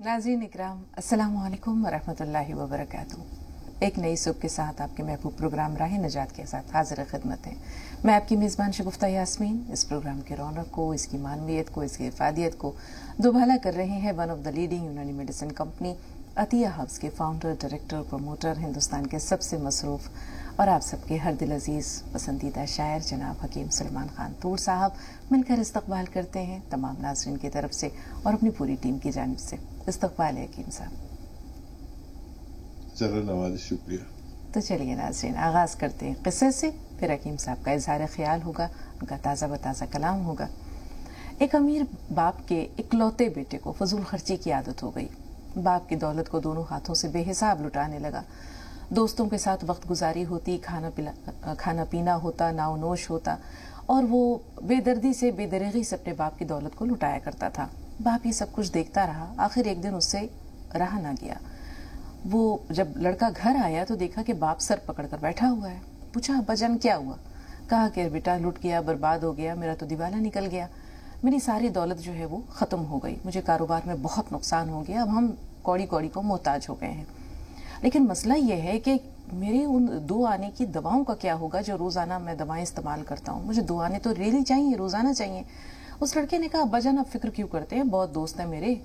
नाज़रीन इकराम, अस्सलामु अलैकुम वरहमतुल्लाहि वबरकातुहू। एक नई सुबह के साथ आपके महबूब प्रोग्राम राह नजात के साथ हाजिर खिदमत है। मैं आपकी मेज़बान शगुफ्ता यास्मीन। इस प्रोग्राम की रौनक को, इसकी मानवियत को, इसकी इफादियत को दुभाला कर रहे हैं वन ऑफ द लीडिंग यूनानी मेडिसिन कंपनी अतिया हब्स के फाउंडर, डायरेक्टर, प्रमोटर, हिंदुस्तान के सबसे मसरूफ और आप सबके हर दिल अजीज पसंदीदा शायर जनाब हकीम सलमान खान तूर साहब मिलकर इस्तकबाल करते हैं तमाम नाज़रीन की तरफ से और अपनी पूरी टीम की जानिब से। इस्तकबाल है हकीम साहब। ज़रा नवाज़, शुक्रिया। तो चलिए नाज़रीन, आगाज करते हैं किस्से से, फिर हकीम साहब का इजहार ख्याल होगा, उनका ताज़ा बताज़ा कलाम होगा। एक अमीर बाप के इकलौते बेटे को फजूल खर्ची की आदत हो गई। बाप की दौलत को दोनों हाथों से बेहिसाब लुटाने लगा। दोस्तों के साथ वक्त गुजारी होती, खाना पीना होता, नाव नोश होता और वो बेदर्दी से, बेदरेगी से अपने बाप की दौलत को लुटाया करता था। बाप ये सब कुछ देखता रहा। आखिर एक दिन उससे रहा ना गया। वो जब लड़का घर आया तो देखा कि बाप सर पकड़कर बैठा हुआ है। पूछा, अब्बा जान क्या हुआ? कहा कि बेटा लुट गया, बर्बाद हो गया, मेरा तो दिवाला निकल गया, मेरी सारी दौलत जो है वो ख़त्म हो गई, मुझे कारोबार में बहुत नुकसान हो गया, अब हम कौड़ी कौड़ी को मोहताज हो गए हैं। लेकिन मसला ये है कि मेरे उन 2 आने की दवाओं का क्या होगा जो रोज़ाना मैं दवाएं इस्तेमाल करता हूँ। मुझे 2 आने तो डेली चाहिए, रोज़ाना चाहिए। उस लड़के ने कहा, अब्बा जान आप फिक्र क्यों करते हैं, बहुत दोस्त हैं मेरे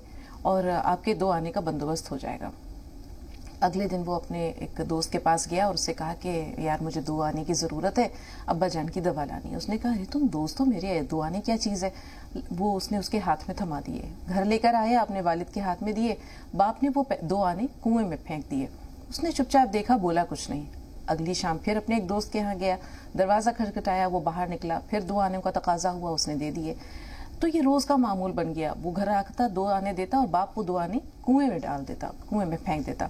और आपके 2 आने का बंदोबस्त हो जाएगा। अगले दिन वो अपने एक दोस्त के पास गया और उससे कहा कि यार मुझे 2 आने की ज़रूरत है, अब्बा जान की दवा लानी है। उसने कहा, अरे तुम दोस्त हो मेरे, 2 आने क्या चीज़ है। वो उसने उसके हाथ में थमा दिए, घर लेकर आया, अपने वालिद के हाथ में दिए। बाप ने वो 2 आने कुएं में फेंक दिए। उसने चुपचाप देखा, बोला कुछ नहीं। अगली शाम फिर अपने एक दोस्त के यहाँ गया, दरवाज़ा खटखटाया, वो बाहर निकला, फिर 2 आने का तकाजा हुआ, उसने दे दिए। तो ये रोज़ का मामूल बन गया। वो घर आता, 2 आने देता और बाप वो 2 आने कुएं में डाल देता, कुएं में फेंक देता।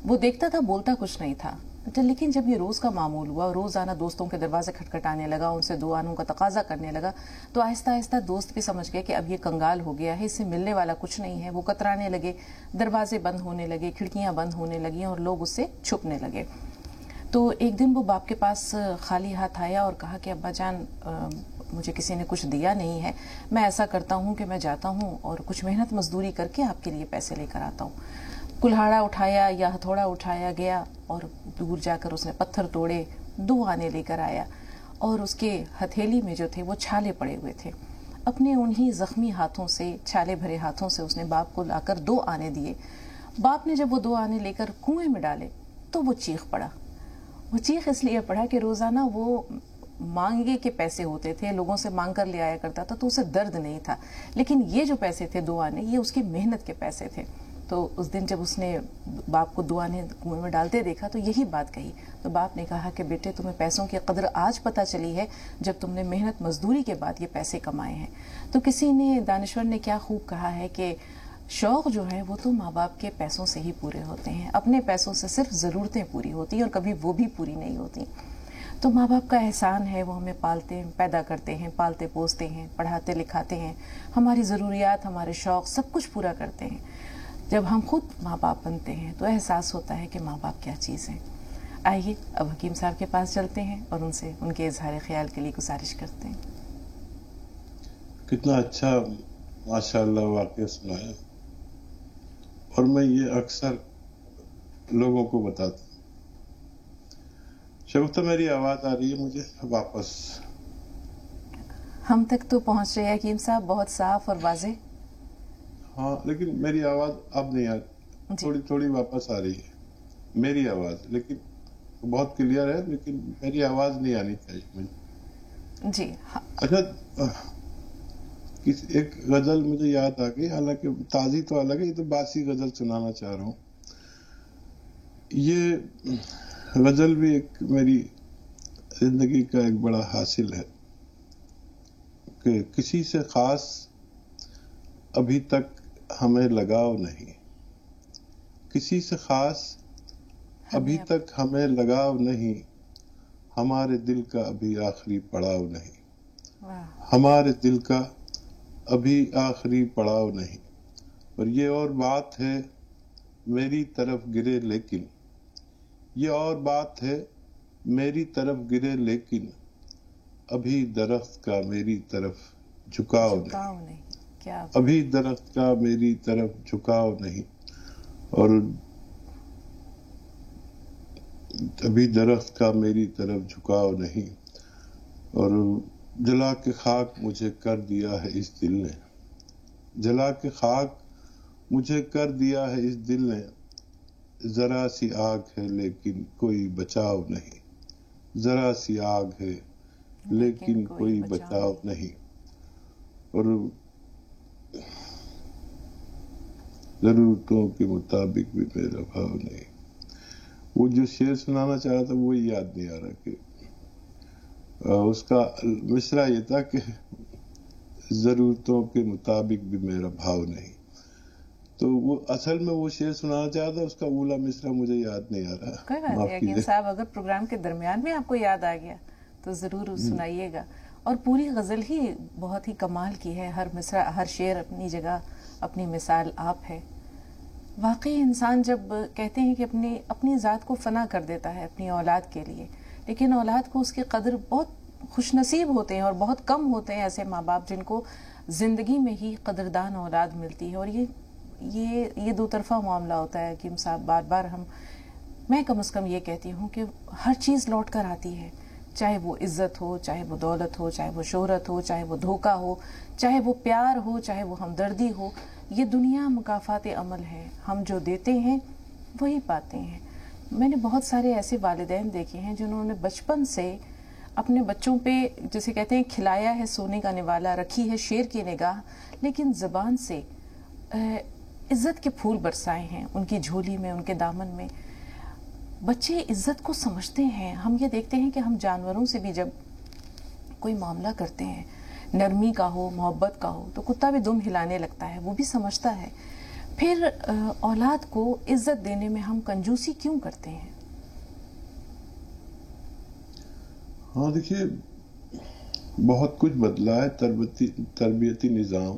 वो देखता था, बोलता कुछ नहीं था। लेकिन जब ये रोज़ का मामूल हुआ, रोज़ाना दोस्तों के दरवाजे खटखटाने लगा, उनसे 2 आनों का तकाजा करने लगा, तो आहिस्ता आहिस्ता दोस्त भी समझ गए कि अब ये कंगाल हो गया है, इससे मिलने वाला कुछ नहीं है। वो कतराने लगे, दरवाजे बंद होने लगे, खिड़कियां बंद होने लगी और लोग उससे छुपने लगे। तो एक दिन वो बाप के पास खाली हाथ आया और कहा कि अब्बा जान मुझे किसी ने कुछ दिया नहीं है, मैं ऐसा करता हूँ कि मैं जाता हूँ और कुछ मेहनत मजदूरी करके आपके लिए पैसे लेकर आता हूँ। कुल्हाड़ा उठाया या हथौड़ा उठाया गया और दूर जाकर उसने पत्थर तोड़े, 2 आने लेकर आया और उसके हथेली में जो थे वो छाले पड़े हुए थे। अपने उन्हीं जख्मी हाथों से, छाले भरे हाथों से उसने बाप को लाकर 2 आने दिए। बाप ने जब वो 2 आने लेकर कुएं में डाले तो वो चीख पड़ा। वो चीख इसलिए पड़ा कि रोजाना वो मांगे के पैसे होते थे, लोगों से मांग कर ले आया करता था, तो उसे दर्द नहीं था। लेकिन ये जो पैसे थे 2 आने, ये उसकी मेहनत के पैसे थे। तो उस दिन जब उसने बाप को 2 आने कुएं में डालते देखा तो यही बात कही। तो बाप ने कहा कि बेटे, तुम्हें पैसों की कदर आज पता चली है जब तुमने मेहनत मजदूरी के बाद ये पैसे कमाए हैं। तो किसी ने, दानिश्वर ने क्या खूब कहा है कि शौक जो है वो तो माँ बाप के पैसों से ही पूरे होते हैं। अपने पैसों से सिर्फ ज़रूरतें पूरी होती हैं और कभी वो भी पूरी नहीं होती। तो माँ बाप का एहसान है, वो हमें पालते हैं, पैदा करते हैं, पालते पोसते हैं, पढ़ाते लिखाते हैं, हमारी ज़रूरियात, हमारे शौक़ सब कुछ पूरा करते हैं। जब हम खुद माँ बाप बनते हैं तो एहसास होता है कि माँ बाप क्या चीज़ है। आइए अब हकीम साहब के पास चलते हैं और उनसे उनके इजहार ख्याल के लिए गुजारिश करते हैं। कितना अच्छा माशाअल्लाह वाक़या सुनाया, और मैं ये अक्सर लोगों को बताता हूँ। शगुफ्ता, मेरी आवाज़ आ रही है मुझे वापस? हम तक तो पहुँच रही है हकीम साहब, बहुत साफ और वाज़ेह। हाँ, लेकिन मेरी आवाज़ अब नहीं आ रही, थोड़ी थोड़ी वापस आ रही है मेरी आवाज़, लेकिन बहुत क्लियर है, लेकिन मेरी आवाज़ नहीं आनी चाहिए मुझे जी। हाँ। अच्छा, एक गज़ल मुझे याद आ गई, हालांकि ताज़ी तो अलग है, ये तो बासी गज़ल सुनाना चाह रहा हूँ। ये गज़ल भी एक मेरी ज़िंदगी का एक बड़ा हासिल है कि किसी से ख़ास अभी तक हमें लगाव नहीं, किसी से ख़ास अभी तक हमें लगाव नहीं, हमारे दिल का अभी आखिरी पड़ाव नहीं, हमारे दिल का अभी आखिरी पड़ाव नहीं। और ये और बात है मेरी तरफ गिरे लेकिन, ये और बात है मेरी तरफ गिरे लेकिन, अभी दरख्त का मेरी तरफ झुकाव नहीं। کیا ابھی درخت کا میری طرف جھکاؤ نہیں، اور ابھی درخت کا میری طرف جھکاؤ نہیں، اور جلا کے خاک مجھے کر دیا ہے اس دل نے، جلا کے خاک مجھے کر دیا ہے اس دل نے، ذرا سی آگ ہے لیکن کوئی بچاؤ نہیں، ذرا سی آگ ہے لیکن کوئی بچاؤ نہیں، اور ضرورتوں کے مطابق بھی میرا بھاؤ نہیں۔ وہ جو شعر سنانا چاہ رہا تھا وہی یاد نہیں آ رہا کہ اس کا مصرع یہ تھا کہ ضرورتوں کے مطابق بھی میرا بھاؤ نہیں، تو وہ اصل میں وہ شعر سنانا چاہ رہا تھا، اس کا اولا مصرع مجھے یاد نہیں آ رہا۔ کوئی بات نہیں یقین صاحب، اگر پروگرام کے درمیان میں آپ کو یاد آ گیا تو ضرور سنائیے گا۔ اور پوری غزل ہی بہت ہی کمال کی ہے، ہر مصرع ہر شعر اپنی جگہ اپنی مثال آپ ہے۔ واقعی انسان جب کہتے ہیں کہ اپنی ذات کو فنا کر دیتا ہے اپنی اولاد کے لیے، لیکن اولاد کو اس کی قدر بہت خوش نصیب ہوتے ہیں، اور بہت کم ہوتے ہیں ایسے ماں باپ جن کو زندگی میں ہی قدردان اولاد ملتی ہے، اور یہ دو طرفہ معاملہ ہوتا ہے کہ صاحب بار بار میں کم از کم یہ کہتی ہوں کہ ہر چیز لوٹ کر آتی ہے، چاہے وہ عزت ہو، چاہے وہ دولت ہو، چاہے وہ شہرت ہو، چاہے وہ دھوکہ ہو، چاہے وہ پیار ہو، چاہے وہ ہمدردی ہو، یہ دنیا مکافات عمل ہے، ہم جو دیتے ہیں وہی پاتے ہیں۔ میں نے بہت سارے ایسے والدین دیکھے ہیں جنہوں نے بچپن سے اپنے بچوں پہ جسے کہتے ہیں کھلایا ہے سونے کا نوالا، رکھی ہے شیر کی نگاہ، لیکن زبان سے عزت کے پھول برسائے ہیں ان کی جھولی میں، ان کے دامن میں۔ بچے عزت کو سمجھتے ہیں۔ ہم یہ دیکھتے ہیں کہ ہم جانوروں سے بھی جب کوئی معاملہ کرتے ہیں، نرمی کا ہو، محبت کا ہو، تو کتا بھی دم ہلانے لگتا ہے، وہ بھی سمجھتا ہے۔ پھر اولاد کو عزت دینے میں ہم کنجوسی کیوں کرتے ہیں؟ ہاں دیکھیے، بہت کچھ بدلا ہے، تربیتی نظام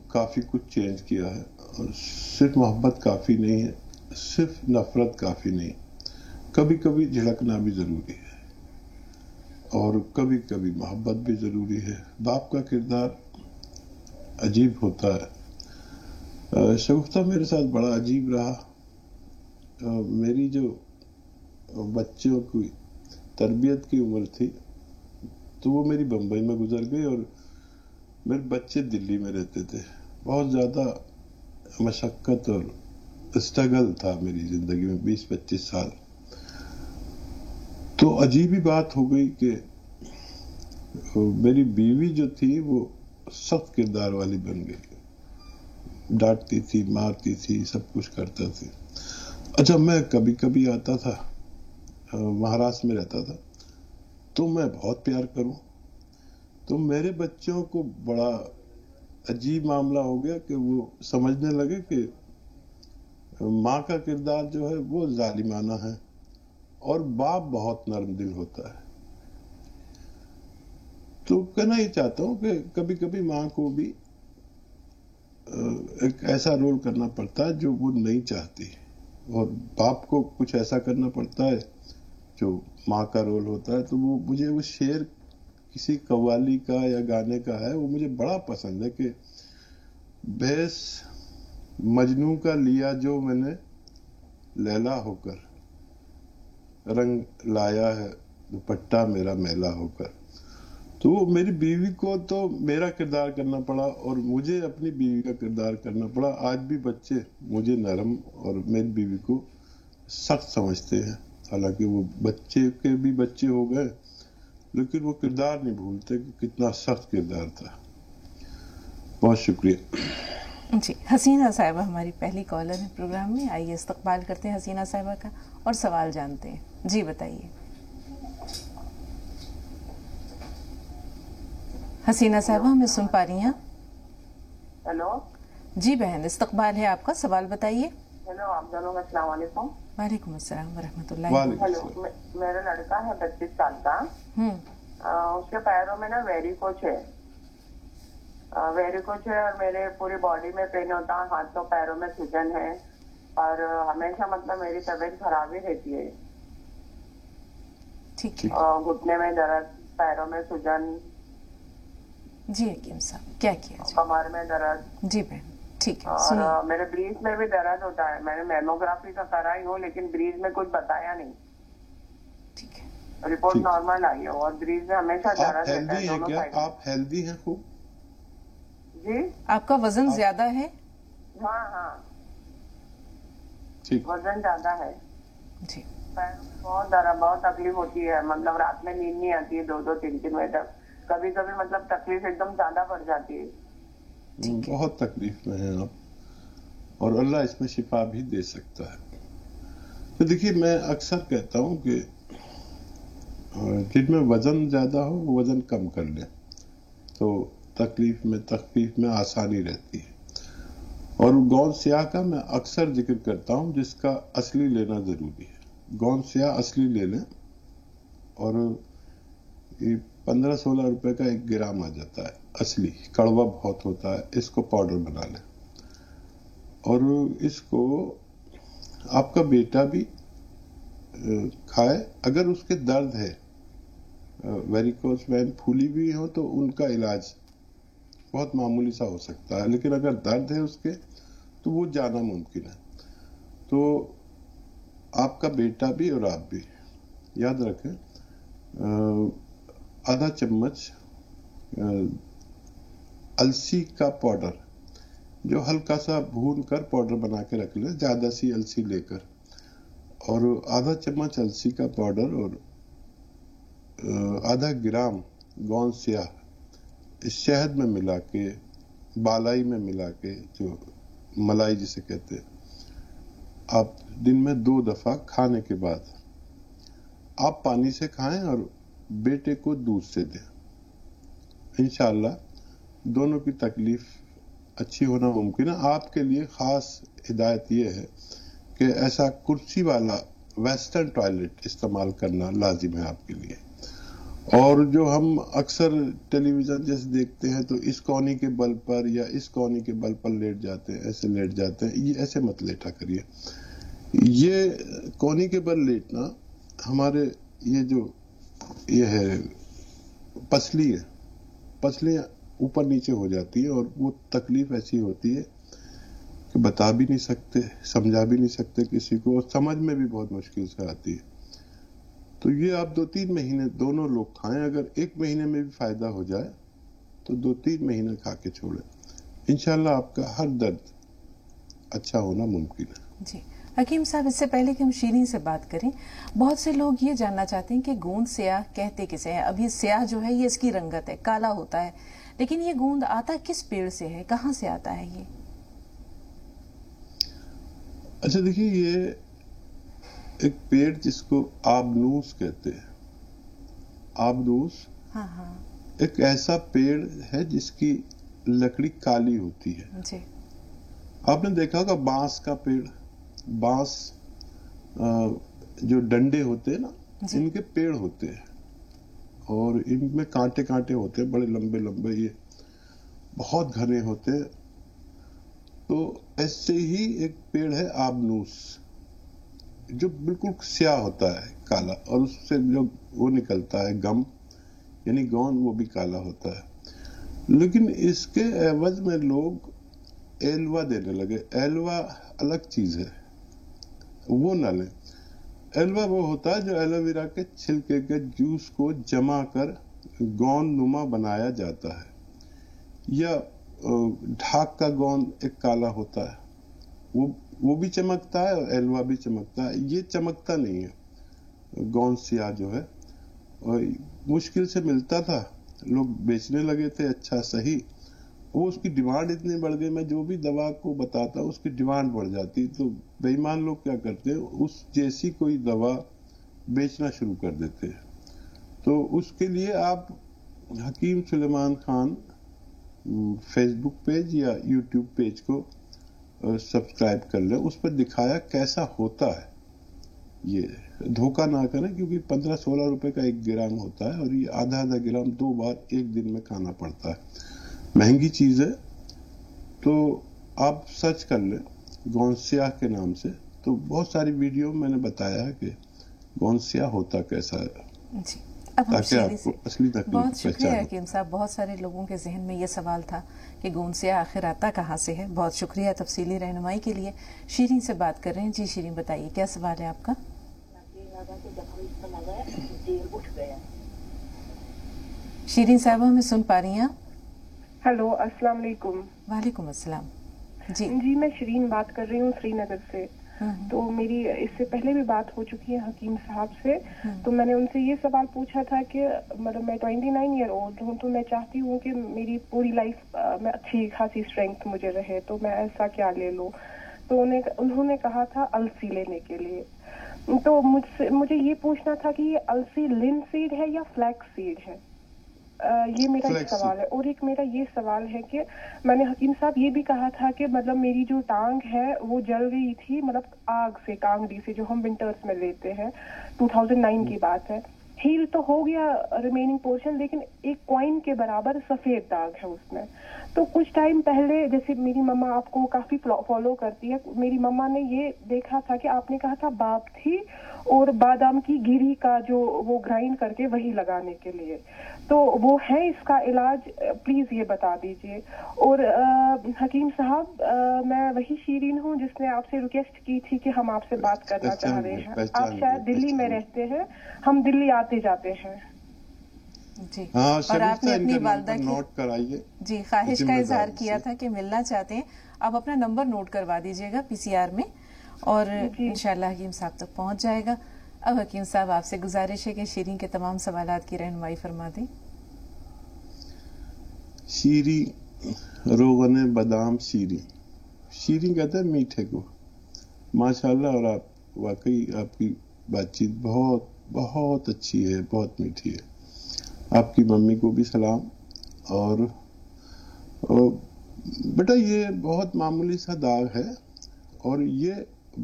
کافی کچھ چینج کیا ہے، اور صرف محبت کافی نہیں ہے، صرف نفرت کافی نہیں، کبھی کبھی جھڑکنا بھی ضروری ہے، اور کبھی کبھی محبت بھی ضروری ہے۔ باپ کا کردار عجیب ہوتا ہے۔ شگفتہ میرے ساتھ بڑا عجیب رہا۔ میری جو بچوں کی تربیت کی عمر تھی تو وہ میری بمبئی میں گزر گئی، اور میرے بچے دلی میں رہتے تھے۔ بہت زیادہ مشقت اور اسٹرگل تھا میری زندگی میں 20-25 سال۔ تو عجیب ہی بات ہو گئی کہ میری بیوی جو تھی وہ سخت کردار والی بن گئی، ڈانٹتی تھی، مارتی تھی، سب کچھ کرتا تھی۔ اچھا، میں کبھی کبھی آتا تھا، مہاراشٹر میں رہتا تھا، تو میں بہت پیار کروں، تو میرے بچوں کو بڑا عجیب معاملہ ہو گیا کہ وہ سمجھنے لگے کہ ماں کا کردار جو ہے وہ ظالمانہ ہے، اور باپ بہت نرم دل ہوتا ہے۔ تو کہنا یہ چاہتا ہوں کہ کبھی کبھی ماں کو بھی ایک ایسا رول کرنا پڑتا ہے جو وہ نہیں چاہتی، اور باپ کو کچھ ایسا کرنا پڑتا ہے جو ماں کا رول ہوتا ہے۔ تو مجھے وہ شعر کسی قوالی کا یا گانے کا ہے، وہ مجھے بڑا پسند ہے کہ بیس مجنوں کا لیا جو میں نے لیلا ہو کر، رنگ لایا ہے دوپٹہ میرا میلا ہو کر۔ تو میری بیوی کو تو میرا کردار کرنا پڑا، اور مجھے اپنی بیوی کا کردار کرنا پڑا۔ آج بھی بچے مجھے نرم اور میری بیوی کو سخت سمجھتے ہیں، حالانکہ وہ بچے کے بھی بچے ہو گئے، لیکن وہ کردار نہیں بھولتے کہ کتنا سخت کردار تھا۔ بہت شکریہ۔ جی، حسینہ صاحبہ ہماری پہلی کالر ہے پروگرام میں، آئیے استقبال کرتے ہیں حسینہ صاحبہ کا اور سوال جانتے ہیں۔ جی بتائیے حسینہ صاحبہ، ہمیں سن پا رہی ہیں؟ ہیلو جی بہن، استقبال ہے آپ کا، سوال بتائیے۔ ہیلو، آپ دونوں کا السلام علیکم۔ وعلیکم السلام ورحمۃ اللہ۔ ہیلو، میرا لڑکا ہے 25 سال کا، اس کے پیروں میں نا ویریکوچ ہے، ویریکوچ ہے، اور میرے پوری باڈی میں پین ہوتا ہے، ہاتھوں پیروں میں سوجن ہے، اور ہمیشہ مطلب میری طبیعت خراب ہی رہتی ہے، ٹھیک ہے، گھٹنے میں درد، پیروں میں سوجن، जी हकीम साहब, क्या किया जाए? कमर में दर्द। जी बहन, ठीक है, और सुनिए। मेरे ब्रीज में भी दर्द होता है। मैंने मेमोग्राफी का कराई हूँ, लेकिन ब्रीज में कुछ बताया नहीं। ठीक है, रिपोर्ट ठीक। नॉर्मल आई है और ब्रीज में हमेशा आप दर्द रहता हेल्दी है हैं दोनों क्या? साइड। आप हेल्दी हैं खूब? जी आपका वजन ज्यादा है? हाँ हाँ, ठीक। वजन ज्यादा है। जी, पैरों में बहुत दर्द, बहुत तकलीफ होती है। मतलब रात में नींद नहीं आती है 2-2 3-3 बजे तक। कभी कभी मतलब तकलीफ एकदम ज्यादा बढ़ जाती है। ठीक है। बहुत तकलीफ में हैं आप, और अल्लाह इसमें शिफा भी दे सकता है। तो देखिए, मैं अक्सर कहता हूं कि जिनमें वजन ज्यादा हो वो वजन कम कर ले, तो तकलीफ में आसानी रहती है। और गोंद स्याह का मैं अक्सर जिक्र करता हूं, जिसका असली लेना जरूरी है। गोंद स्याह असली ले लें, और ये 15-16 रुपए का 1 ग्राम आ जाता है असली। कड़वा बहुत होता है, इसको पाउडर बना लें। और इसको आपका बेटा भी खाए। अगर उसके दर्द है, वेरिकोस वेन फूली भी हो, तो उनका इलाज बहुत मामूली सा हो सकता है। लेकिन अगर दर्द है उसके, तो वो जाना मुमकिन है। तो आपका बेटा भी और आप भी याद रखें, आधा चम्मच अलसी का पाउडर, जो हल्का सा भून कर पाउडर बना के रख ले, ज्यादा सी अलसी लेकर, और आधा चम्मच अलसी का पाउडर और आधा ग्राम गोंद स्याह इस शहद में मिला के, बालाई में मिला के, जो मलाई जिसे कहते हैं, आप दिन में 2 दफा खाने के बाद आप पानी से खाएं और बेटे को दूध से दें। इंशाअल्लाह दोनों की तकलीफ अच्छी होना मुमकिन है। आपके लिए खास हिदायत यह है कि ऐसा कुर्सी वाला वेस्टर्न टॉयलेट इस्तेमाल करना लाजिम है आपके लिए। और जो हम अक्सर टेलीविजन जैसे देखते हैं, तो इस कोनी के बल पर या इस कोनी के बल पर लेट जाते हैं, ऐसे लेट जाते हैं, ये ऐसे मत लेटा करिए। ये कोनी के बल लेटना हमारे ये है पसली है, पसलियां ऊपर नीचे हो जाती है, और वो तकलीफ ऐसी होती है कि बता भी नहीं सकते, समझा भी नहीं सकते किसी को, और समझ में भी बहुत मुश्किल से आती है। तो ये आप 2-3 महीने दोनों लोग खाएं। अगर 1 महीने में भी फायदा हो जाए तो 2-3 महीने खा के छोड़ें। इंशाल्लाह आपका हर दर्द अच्छा होना मुमकिन है। जी हकीम साहब, इससे पहले कि हम शीरीन से बात करें, बहुत से लोग ये जानना चाहते हैं कि गोंद स्याह कहते किसे हैं। अब ये स्याह जो है, ये इसकी रंगत है, काला होता है, लेकिन ये गोंद आता किस पेड़ से है, कहाँ से आता है ये? अच्छा देखिए, ये एक पेड़ जिसको आबनूस कहते हैं, आबनूस हाँ हाँ एक ऐसा पेड़ है जिसकी लकड़ी काली होती है। जी, आपने देखा होगा बांस का पेड़, बांस जो डंडे होते हैं ना, इनके पेड़ होते हैं, और इनमें कांटे कांटे होते हैं, बड़े लंबे लंबे, ये बहुत घने होते हैं। तो ऐसे ही एक पेड़ है आबनूस, जो बिल्कुल स्याह होता है, काला, और उससे जो वो निकलता है गम, यानी गोंद, वो भी काला होता है। लेकिन इसके एवज में लोग एलवा देने लगे। एलवा अलग चीज है, वो ना लें। एलवा वो होता है जो एलोवेरा के छिलके के जूस को जमा कर गोंद नुमा बनाया जाता है, या ढाक का गोंद एक काला होता है, वो भी चमकता है और एलवा भी चमकता है। ये चमकता नहीं है गोंद स्याह जो है, और मुश्किल से मिलता था, लोग बेचने लगे थे अच्छा सही, वो उसकी डिमांड इतनी बढ़ गई, मैं जो भी दवा को बताता उसकी डिमांड बढ़ जाती, तो बेईमान लोग क्या करते हैं, उस जैसी कोई दवा बेचना शुरू कर देते हैं। तो उसके लिए आप हकीम सुलेमान खान फेसबुक पेज या यूट्यूब पेज को सब्सक्राइब कर ले, उस पर दिखाया कैसा होता है। ये धोखा ना करें, क्योंकि 15-16 रुपए का 1 ग्राम होता है, और ये आधा ग्राम 2 बार 1 दिन में खाना पड़ता है। महंगी चीज है। तो आप सर्च कर ले गोंद स्याह के नाम से, तो बहुत सारी वीडियो मैंने बताया है कि गोंद स्याह होता कैसा है। जी اب ہم تاکہ شیری آپ سے کو اصلی نقل بہت شکریہ پہچان ہو۔ حکیم صاحب. بہت سارے لوگوں کے ذہن میں یہ سوال تھا کہ گوند سے آخر آتا کہاں سے ہے. بہت شکریہ تفصیلی رہنمائی کے لیے. شیرین سے بات کر رہے ہیں. جی شیرین بتائیے کیا سوال ہے آپ کا؟ شیرین صاحبہ ہمیں سن پا رہی ہیں؟ ہیلو السلام علیکم. وعلیکم السلام. جی میں شیرین بات کر رہی ہوں سری نگر سے. تو میری اس سے پہلے بھی بات ہو چکی ہے حکیم صاحب سے. تو میں نے ان سے یہ سوال پوچھا تھا کہ مطلب میں 29 ایئر اولڈ ہوں تو میں چاہتی ہوں کہ میری پوری لائف میں اچھی خاصی اسٹرینتھ مجھے رہے تو میں ایسا کیا لے لوں. تو انہوں نے کہا تھا السی لینے کے لیے. تو مجھے یہ پوچھنا تھا کہ یہ السی لن سیڈ ہے یا فلیکس سیڈ ہے. یہ میرا ایک سوال ہے. اور ایک میرا یہ سوال ہے کہ میں نے حکیم صاحب یہ بھی کہا تھا کہ مطلب میری جو ٹانگ ہے وہ جل گئی تھی مطلب آگ سے, کانگڑی سے, جو ہم ونٹرز میں لیتے ہیں. 2009 کی بات ہے. ہیل تو ہو گیا ریمیننگ پورشن, لیکن ایک کوائن کے برابر سفید داغ ہے اس میں. تو کچھ ٹائم پہلے جیسے میری مما آپ کو کافی فالو کرتی ہے, میری مما نے یہ دیکھا تھا کہ آپ نے کہا تھا باپ تھی اور بادام کی گری کا جو وہ گرائنڈ کر کے وہی لگانے کے لیے. تو وہ ہے اس کا علاج, پلیز یہ بتا دیجیے. اور حکیم صاحب میں وہی شیرین ہوں جس نے آپ سے ریکویسٹ کی تھی کہ ہم آپ سے بات کرنا چاہ رہے ہیں. آپ شاید دلی میں رہتے ہیں, ہم دلی آتے جاتے ہیں. جی اور آپ نے اپنی والدہ کی نوٹ کرائیے. جی خواہش کا اظہار کیا تھا کہ ملنا چاہتے ہیں. آپ اپنا نمبر نوٹ کروا دیجیے گا PCR میں اور انشاءاللہ حکیم صاحب تک پہنچ جائے گا. اب حکیم صاحب آپ سے گزارش ہے کہ شیرین کے تمام سوالات کی رہنمائی فرما دیں. شیری روغن بادام شیرین کہتے ہیں میٹھے کو. ماشاءاللہ. اور آپ واقعی آپ کی بات چیت بہت بہت اچھی ہے, بہت میٹھی ہے. آپ کی ممی کو بھی سلام. اور بیٹا یہ بہت معمولی سا داغ ہے اور یہ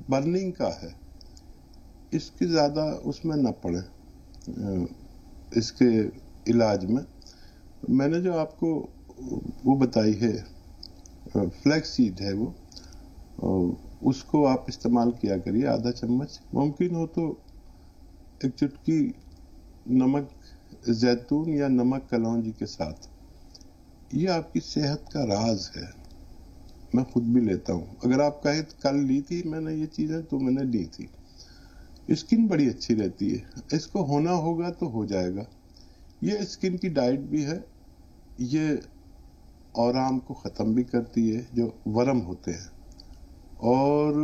برننگ کا ہے, اس کی زیادہ اس میں نہ پڑے. اس کے علاج میں نے جو آپ کو وہ بتائی ہے فلیکس سیڈ ہے, وہ اس کو آپ استعمال کیا کریے آدھا چمچ. ممکن ہو تو ایک چٹکی نمک زیتون یا نمک کلونجی کے ساتھ. یہ آپ کی صحت کا راز ہے. میں خود بھی لیتا ہوں. اگر آپ کہیں کل لی تھی میں نے یہ چیزیں تو میں نے لی تھی. اسکن بڑی اچھی رہتی ہے. اس کو ہونا ہوگا تو ہو جائے گا. یہ اسکن کی ڈائٹ بھی ہے. یہ آرام کو ختم بھی کرتی ہے جو ورم ہوتے ہیں. اور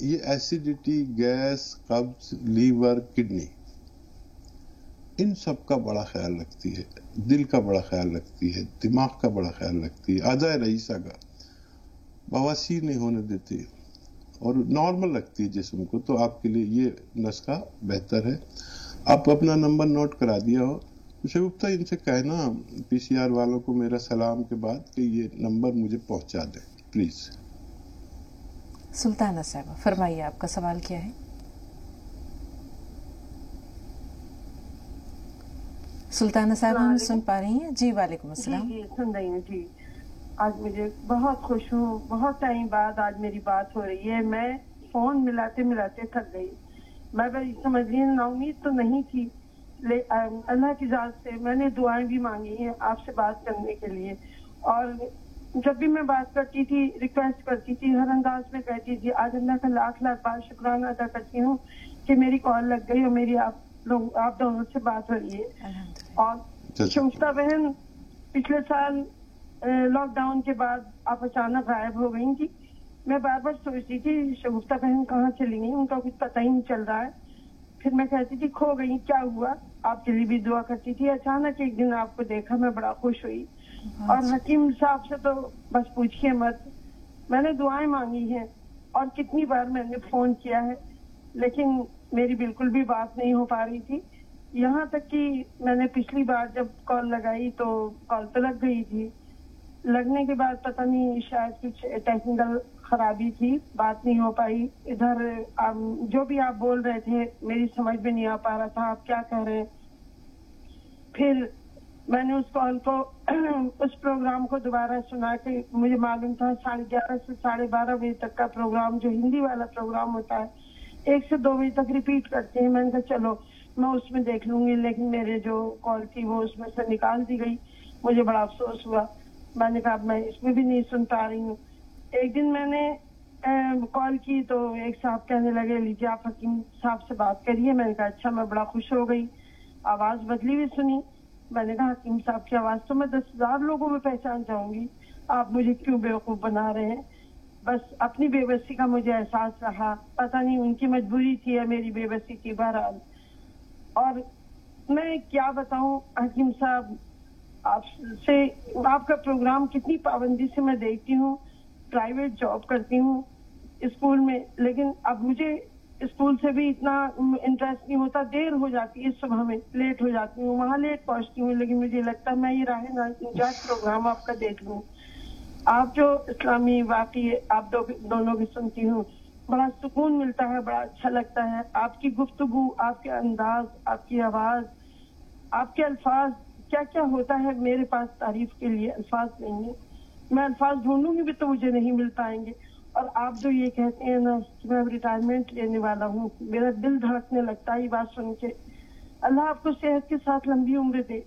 یہ ایسیڈیٹی, گیس, قبض, لیور, کڈنی, ان سب کا بڑا خیال رکھتی ہے. دل کا بڑا خیال رکھتی ہے, دماغ کا بڑا خیال رکھتی ہے, اعضائے رئیسہ کا. بواسیر نہیں ہونے دیتی اور نارمل رکھتی ہے جسم کو. تو آپ کے لیے یہ نسخہ بہتر ہے. آپ اپنا نمبر نوٹ کرا دیا ہو. شگفتہ ان سے کہنا PCR والوں کو میرا سلام کے بعد کہ یہ نمبر مجھے پہنچا دیں پلیز. سلطانہ صاحبہ فرمائیے آپ کا سوال کیا ہے؟ سلطانہ صاحبہ ہم سن پا رہی ہیں؟ جی وعلیکم السلام. جی سن رہی ہوں. جی آج مجھے بہت خوش ہوں, بہت ٹائم بعد آج میری بات ہو رہی ہے. میں فون ملاتے ملاتے تھک گئی. میں سمجھ رہی نا امید تو نہیں تھی. اللہ کی ذات سے میں نے دعائیں بھی مانگی ہیں آپ سے بات کرنے کے لیے. اور جب بھی میں بات کرتی تھی ریکویسٹ کرتی تھی, ہر انداز میں کہتی تھی. آج اللہ کا لاکھ لاکھ بار شکرانہ ادا کرتی ہوں کہ میری کال لگ گئی اور میری آپ دونوں سے بات ہو رہی ہے. اور شگفتہ بہن پچھلے سال لاک ڈاؤن کے بعد آپ اچانک غائب ہو گئی تھی. میں بار بار سوچتی تھی شگفتہ بہن کہاں چلی گئی, ان کا کچھ پتہ ہی نہیں چل رہا ہے. پھر میں کہتی تھی کھو گئی, کیا ہوا. آپ کے لیے بھی دعا کرتی تھی. اچانک ایک دن آپ کو دیکھا, میں بڑا خوش ہوئی. اور حکیم صاحب سے تو بس پوچھیے مت. میں نے دعائیں مانگی ہیں اور کتنی بار میں نے فون کیا ہے, لیکن میری بالکل بھی بات نہیں ہو پا رہی تھی. یہاں تک کہ میں نے پچھلی بار جب کال لگائی تو کال تو لگ گئی تھی. لگنے کے بعد پتہ نہیں شاید کچھ ٹیکنیکل خرابی تھی, بات نہیں ہو پائی. ادھر جو بھی آپ بول رہے تھے میری سمجھ میں نہیں آ پا رہا تھا آپ کیا کہہ رہے ہیں. پھر میں نے اس کال کو اس پروگرام کو دوبارہ سنا کہ مجھے معلوم تھا 11:30 سے 12:30 بجے تک کا پروگرام جو ہندی والا پروگرام ہوتا ہے 1 سے 2 بجے تک ریپیٹ کرتے ہیں. میں نے کہا چلو मैं उसमें देख लूंगी, लेकिन मेरे जो कॉल थी वो उसमें से निकाल दी गई। मुझे बड़ा अफसोस हुआ। मैंने कहा मैं इसमें भी नहीं सुन पा रही हूँ। एक दिन मैंने कॉल की तो एक साहब कहने लगे लीजिए आप हकीम साहब से बात करिए। मैंने कहा अच्छा। मैं बड़ा खुश हो गई, आवाज बदली हुई सुनी। मैंने कहा हकीम साहब की आवाज तो मैं 10,000 लोगों में पहचान जाऊंगी, आप मुझे क्यों बेवकूफ बना रहे हैं। बस अपनी बेबसी का मुझे एहसास रहा, पता नहीं उनकी मजबूरी थी या मेरी बेबसी थी, बहरहाल। और मैं क्या बताऊं हकीम साहब, आपसे आपका प्रोग्राम कितनी पाबंदी से मैं देखती हूँ। प्राइवेट जॉब करती हूँ स्कूल में, लेकिन अब मुझे स्कूल से भी इतना इंटरेस्ट नहीं होता। देर हो जाती है, सुबह में लेट हो जाती हूँ, वहाँ लेट पहुँचती हूँ, लेकिन मुझे लगता है मैं ये राह निजात प्रोग्राम आपका देख लूँ। आप जो इस्लामी वाकई आप दोनों की सुनती हूँ, बड़ा सुकून मिलता है, बड़ा अच्छा लगता है। आपकी गुफ्तगू, आपके अंदाज, आपकी आवाज, आपके अल्फाज, क्या क्या होता है, मेरे पास तारीफ के लिए अल्फाज नहीं है। मैं अल्फाज ढूंढूंगी भी तो मुझे नहीं मिल पाएंगे। और आप जो ये कहते हैं ना कि मैं रिटायरमेंट लेने वाला हूँ, मेरा दिल धड़कने लगता है ये बात सुन के। अल्लाह आपको सेहत के साथ लंबी उम्र दे।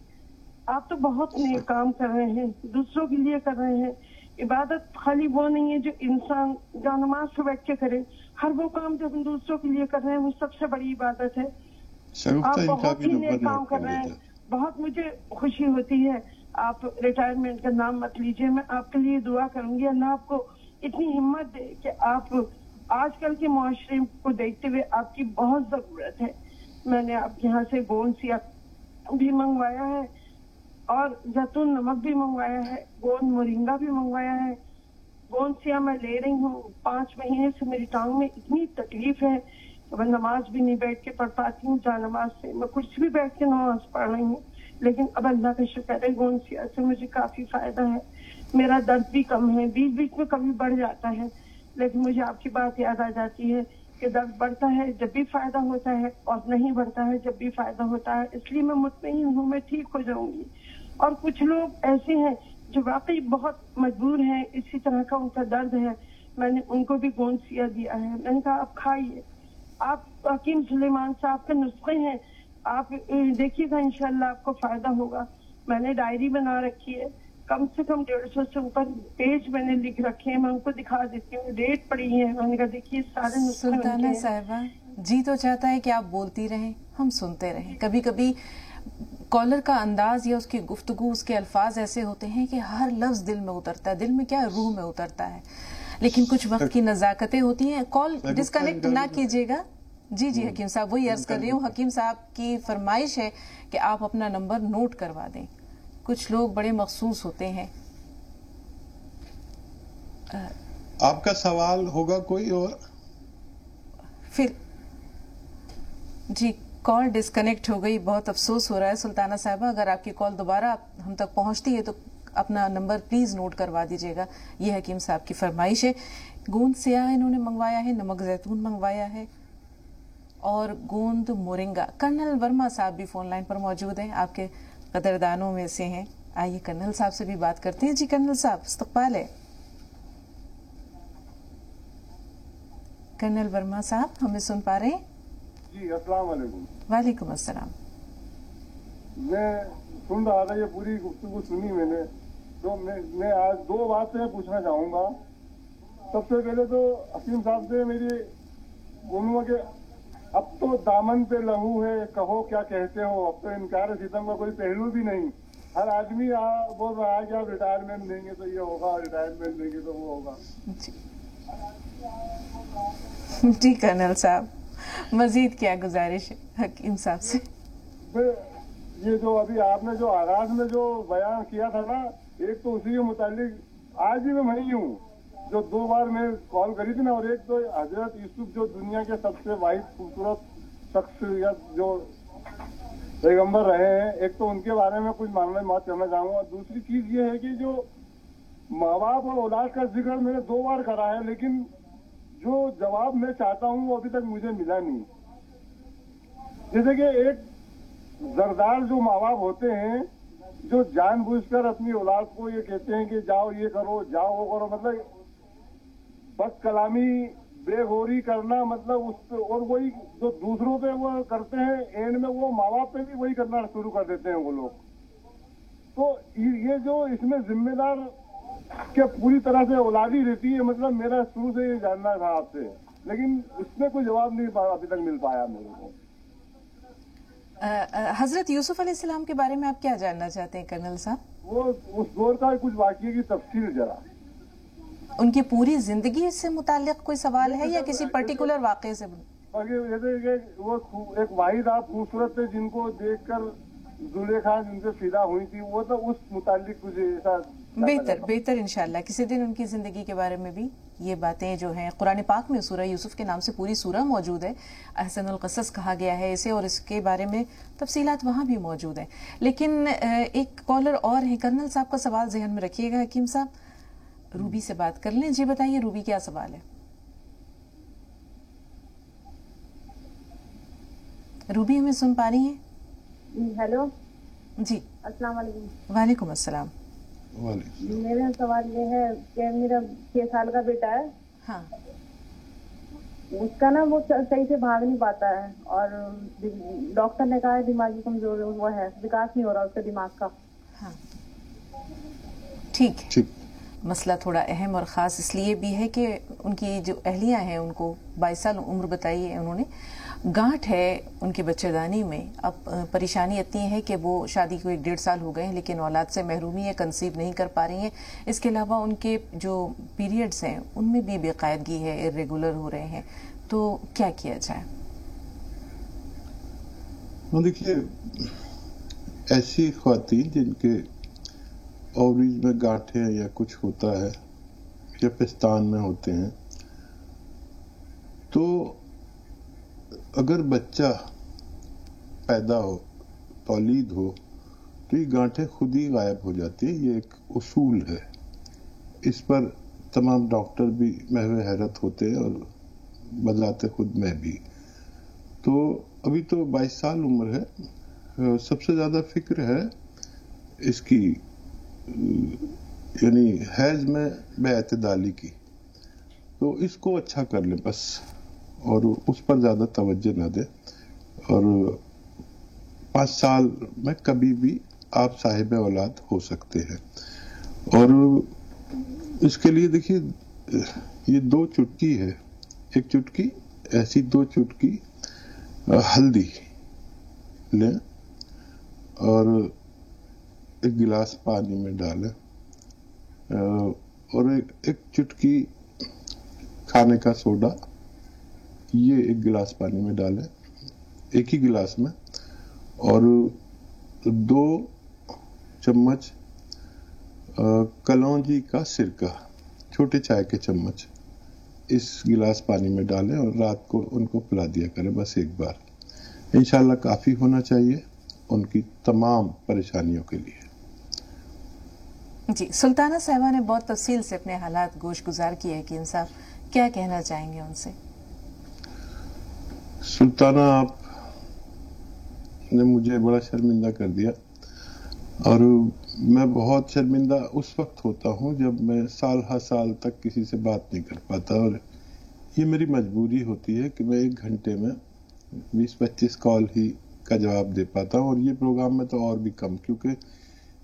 आप तो बहुत नेक काम कर रहे हैं, दूसरों के लिए कर रहे हैं। इबादत खाली वो नहीं है जो इंसान जो नमाज से बैठ के करे, हर वो काम जो हम दूसरों के लिए कर रहे हैं वो सबसे बड़ी इबादत है। आप बहुत ही नेक काम कर रहे हैं, बहुत मुझे खुशी होती है। आप रिटायरमेंट का नाम मत लीजिए, मैं आपके लिए दुआ करूंगी अल्लाह आपको इतनी हिम्मत दे कि आप आजकल के मुआशरे को देखते हुए आपकी बहुत जरूरत है। मैंने आपके यहाँ से गोंद सिया भी मंगवाया है और जैतून नमक भी मंगवाया है, गोंद मोरिंगा भी मंगवाया है। गोंद सिया मैं ले रही हूँ, 5 महीने से मेरी टांग में इतनी तकलीफ है कि मैं नमाज भी नहीं बैठ के पढ़ पाती हूँ। जा नमाज से मैं कुछ भी बैठ के नमाज पढ़ रही हूँ, लेकिन अब अल्लाह का शुक्र है गोंद सिया से मुझे काफी फायदा है। मेरा दर्द भी कम है, बीच बीच में कभी बढ़ जाता है, लेकिन मुझे आपकी बात याद आ जाती है कि दर्द बढ़ता है जब भी फायदा होता है और नहीं बढ़ता है जब भी फायदा होता है। इसलिए मैं मुतमईन हूँ मैं ठीक हो जाऊंगी। और कुछ लोग ऐसे हैं जो वाकई बहुत मजबूर हैं, इसी तरह का उनका दर्द है, मैंने उनको भी गोंद सिया दिया है। मैंने कहा आप खाइए, आप हकीम सुलेमान साहब के नुस्खे हैं, आप देखिएगा इंशाल्लाह आपको फायदा होगा। मैंने डायरी बना रखी है, कम से कम 150 से ऊपर पेज मैंने लिख रखे हैं, मैं उनको दिखा देती हूँ, डेट पड़ी है। मैंने कहा देखिए सारे नुस्खे। सुल्ताना साहिबा, जी तो चाहता है कि आप बोलती रहें, हम सुनते रहें। कभी कभी कॉलर का अंदाज या उसकी गुफ्तगू, उसके अल्फाज ऐसे होते हैं कि हर लफ्ज दिल में उतरता है, दिल में क्या रूह में उतरता है। लेकिन कुछ वक्त की नजाकतें होती हैं। कॉल डिस्कनेक्ट ना कीजिएगा। जी जी हकीम साहब, वही अर्ज कर रही हूँ। हकीम साहब की फरमाइश है कि आप अपना नंबर नोट करवा दें, कुछ लोग बड़े मखसूस होते हैं। आपका सवाल होगा कोई और? फिर जी कॉल डिस्कनेक्ट हो गई, बहुत अफसोस हो रहा है सुल्ताना साहिबा। अगर आपकी कॉल दोबारा हम तक पहुंचती है तो अपना नंबर प्लीज नोट करवा दीजिएगा। ये हकीम साहब की फरमाइश है। गोंद स्याह इन्होंने मंगवाया है, नमक जैतून मंगवाया है और गोंद मोरिंगा। कर्नल वर्मा साहब भी फोन लाइन पर मौजूद हैं, आपके कदरदानों में से हैं। आइए कर्नल साहब से भी बात करते हैं। जी कर्नल साहब, इस्तकबाल है। कर्नल वर्मा साहब हमें सुन पा रहे हैं? जी अस्सलाम वालेकुम। वालेकुम अस्सलाम। मैं सुन रहा था, ये पूरी गुफ्तगू सुनी मैंने, तो मैं आज 2 बातें पूछना चाहूंगा। सबसे पहले तो हकीम साहब से मेरी बोलूंगा कि अब तो दामन पे लहू है, कहो क्या कहते हो। अब तो इनकार सितम का कोई पहलू भी नहीं। हर आदमी बोल रहा है कि आप रिटायरमेंट देंगे तो ये होगा, रिटायरमेंट देंगे तो वो होगा। जी कर्नल साहब, मजीद क्या गुजारिश है हकीम साहब से? ये जो अभी आपने जो आगाज में जो बयान किया था ना, एक तो उसी के मुतालिक आज भी मैं वही हूँ जो 2 बार मैं कॉल करी थी ना। और एक तो हजरत यूसुफ जो दुनिया के सबसे वाहिद खूबसूरत शख्सियत जो पैगंबर रहे हैं, एक तो उनके बारे में कुछ मामले बात करना चाहूंगा। दूसरी चीज ये है कि जो माँ बाप और औलाद का जिक्र मैंने 2 बार करा है, लेकिन जो जवाब मैं चाहता हूँ वो अभी तक मुझे मिला नहीं। जैसे कि एक जरदार जो माँ बाप होते हैं जो जानबूझकर अपनी औलाद को ये कहते हैं कि जाओ ये करो, जाओ वो करो, मतलब बस कलामी बेगौरी करना, मतलब उस पे, और वही जो दूसरों पे वो करते हैं, एंड में वो माँ बाप पे भी वही करना शुरू कर देते हैं वो लोग। तो ये जो इसमें जिम्मेदार क्या पूरी तरह से औलादी रहती है, मतलब मेरा शुरू से ये जानना था आपसे, लेकिन इसमें कोई जवाब नहीं अभी तक मिल पाया मेरे को। हजरत यूसुफ अलैहिस्सलाम के बारे में आप क्या जानना चाहते हैं कर्नल साहब? वो उस दौर का कुछ वाक़ये की तफसील जरा। उनकी पूरी जिंदगी से मुताल्लिक कोई सवाल है या किसी पर्टिकुलर वाक़ये से? जैसे वो एक वाहिद आप खूबसूरत थे जिनको देखकर जुलेखा जिनसे फिदा हुई थी, वो तो उस मुताल्लिक कुछ ऐसा। बेहतर इंशाल्लाह किसी दिन उनकी जिंदगी के बारे में भी ये बातें जो हैं, कुरान पाक में सूरह यूसुफ के नाम से पूरी सूरह मौजूद है, अहसनुल क़सस कहा गया है इसे, और इसके बारे में तफसीलात वहाँ भी मौजूद हैं। लेकिन एक कॉलर और है, कर्नल साहब का सवाल जहन में रखिएगा। हकीम साहब, रूबी से बात कर लें। जी बताइए रूबी, क्या सवाल है? रूबी हमें सुन पा रही हैं? हेलो जी, अस्सलाम वालेकुम। वालेकुम अस्सलाम। मेरा सवाल ये है कि मेरा 6 साल का बेटा है। हाँ। उसका ना वो सही से भाग नहीं पाता है, और डॉक्टर ने कहा है दिमागी कमजोर हुआ है, विकास नहीं हो रहा उसके दिमाग का। हाँ ठीक है। मसला थोड़ा अहम और ख़ास इसलिए भी है कि उनकी जो अहलिया हैं उनको 22 साल उम्र बताई है उन्होंने, गांठ है उनके बच्चेदानी में। अब परेशानी इतनी है कि वो शादी को 1-1.5 साल हो गए हैं, लेकिन औलाद से महरूमी है, कंसीव नहीं कर पा रही हैं। इसके अलावा उनके जो पीरियड्स हैं उनमें भी बेकायदगी है, इर्रेगुलर हो रहे हैं। तो क्या किया जाए? देखिए, ऐसी ख्वातीन जिनके ओवरीज में गांठें या कुछ होता है या पिस्तान में होते हैं, तो अगर बच्चा पैदा हो, तौलीद हो, तो ये गांठें खुद ही गायब हो जाती है। ये एक उसूल है। इस पर तमाम डॉक्टर भी महवे हैरत होते हैं और बदलाते खुद मैं भी। तो अभी तो 22 साल उम्र है। सबसे ज्यादा फिक्र है इसकी यानी हैज में बेअतदाली की। तो इसको अच्छा कर ले बस, और उस पर ज्यादा तवज्जो न दे। और 5 साल में कभी भी आप साहिब औलाद हो सकते हैं। और इसके लिए देखिए, ये 2 चुटकी है, एक चुटकी ऐसी, 2 चुटकी हल्दी लें और एक गिलास पानी में डालें, और एक चुटकी खाने का सोडा, ये 1 गिलास पानी में डालें, एक ही गिलास में, और 2 चम्मच कलौंजी का सिरका, छोटे चाय के चम्मच, इस गिलास पानी में डालें और रात को उनको पिला दिया करें बस एक बार। इंशाल्लाह काफी होना चाहिए उनकी तमाम परेशानियों के लिए। जी, सुल्ताना साहिबा ने बहुत तफसील से अपने हालात गोश गुजार किए हैं। हकीम साहब, क्या कहना चाहेंगे उनसे? सुल्ताना, आप ने मुझे बड़ा शर्मिंदा कर दिया, और मैं बहुत शर्मिंदा उस वक्त होता हूँ जब मैं साल हर साल तक किसी से बात नहीं कर पाता। और ये मेरी मजबूरी होती है कि मैं 1 घंटे में 20-25 कॉल ही का जवाब दे पाता हूँ, और ये प्रोग्राम में तो और भी कम, क्योंकि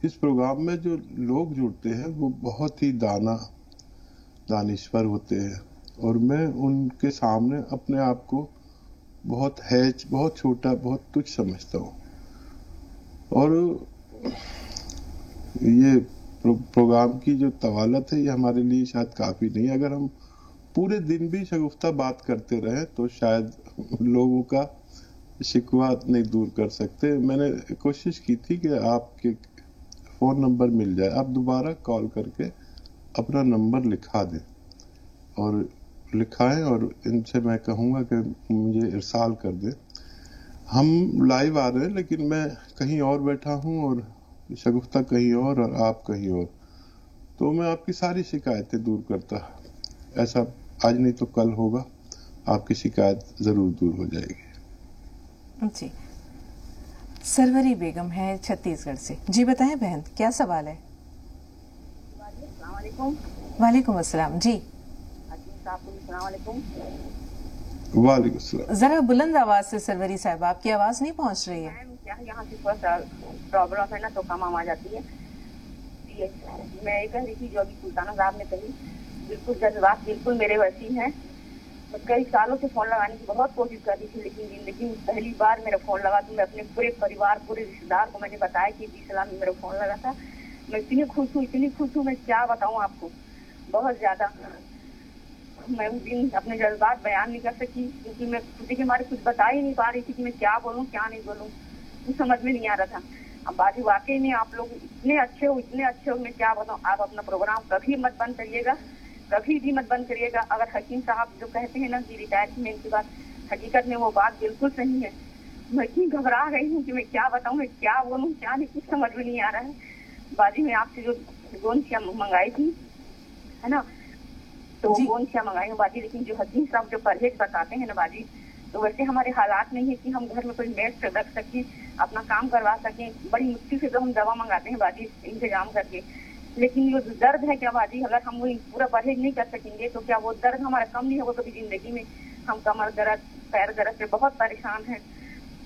इस प्रोग्राम में जो लोग जुड़ते हैं वो बहुत ही दानिश्वर होते हैं, और मैं उनके सामने अपने आप को बहुत हैच, बहुत छोटा, बहुत तुच्छ समझता हूँ। और ये प्रोग्राम की जो तवालत है ये हमारे लिए शायद काफी नहीं। अगर हम पूरे दिन भी शगुफ्ता बात करते रहे तो शायद लोगों का शिकवा नहीं दूर कर सकते। मैंने कोशिश की थी कि आपके फोन नंबर मिल जाए, आप दोबारा कॉल करके अपना नंबर लिखा दें और लिखाएं, और इनसे मैं कहूँगा कि मुझे इरसाल कर दें। हम लाइव आ रहे हैं, लेकिन मैं कहीं और बैठा हूँ और शगुफ्ता कहीं और आप कहीं और, तो मैं आपकी सारी शिकायतें दूर करता। ऐसा आज नहीं तो कल होगा, आपकी शिकायत जरूर दूर हो जाएगी। जी, सरवरी बेगम है छत्तीसगढ़ से। जी बताएं बहन, क्या सवाल है? वालेकुम। वालेकुम अस्सलाम। जी साहब को अस्सलाम वालेकुम। वालेकुम अस्सलाम। जरा बुलंद आवाज से सरवरी साहब, आपकी आवाज नहीं पहुंच रही है। मैम क्या है, यहाँ से थोड़ा सा प्रॉब्लम है ना, तो कम आवाज आती है। मैं ये कह रही थी जो अभी सुल्ताना साहब ने कही, बिल्कुल जज्बात बिल्कुल मेरे वैसी हैं। तो कई सालों से फोन लगाने की बहुत कोशिश कर रही थी, लेकिन जिंदगी में पहली बार मेरा फोन लगा तो मैं अपने पूरे परिवार, पूरे रिश्तेदार को मैंने बताया कि इस्लाम में मेरा फोन लगा था। मैं इतनी खुश हूँ, मैं क्या बताऊँ आपको, बहुत ज्यादा। मैं उस दिन अपने जज्बात बयान नहीं कर सकी, क्योंकि मैं खुद के हमारे कुछ बता ही नहीं पा रही थी कि मैं क्या बोलूँ क्या नहीं बोलूँ, कुछ समझ में नहीं आ रहा था। अब बाजी वाकई में आप लोग इतने अच्छे हो, मैं क्या बताऊँ। आप अपना प्रोग्राम कभी मत बंद करिएगा, कभी भी मत बंद करिएगा। अगर हकीम साहब जो कहते हैं ना कि रिटायरमेंट की बात, हकीकत में वो बात बिल्कुल सही है। मैं इतनी घबरा गई हूँ कि मैं क्या बताऊँ, मैं क्या बोलूँ क्या नहीं, कुछ समझ में नहीं आ रहा है। बाजी में आपसे जो गोंसिया मंगाई थी है ना, तो गोंसिया मंगाई हूँ बाजी, लेकिन जो हकीम साहब जो परहेज बताते हैं ना बाजी, तो वैसे हमारे हालात नहीं है कि हम घर में कोई मेड रख सकें, अपना काम करवा सकें। बड़ी मुश्किल से तो हम दवा मंगाते हैं बाजी इंतजाम करके, लेकिन जो दर्द है क्या बाजी, अगर हम वो पूरा परहेज नहीं कर सकेंगे तो क्या वो दर्द हमारा कम नहीं होगा कभी जिंदगी में। हम कमर दर्द, पैर दर्द से बहुत परेशान हैं।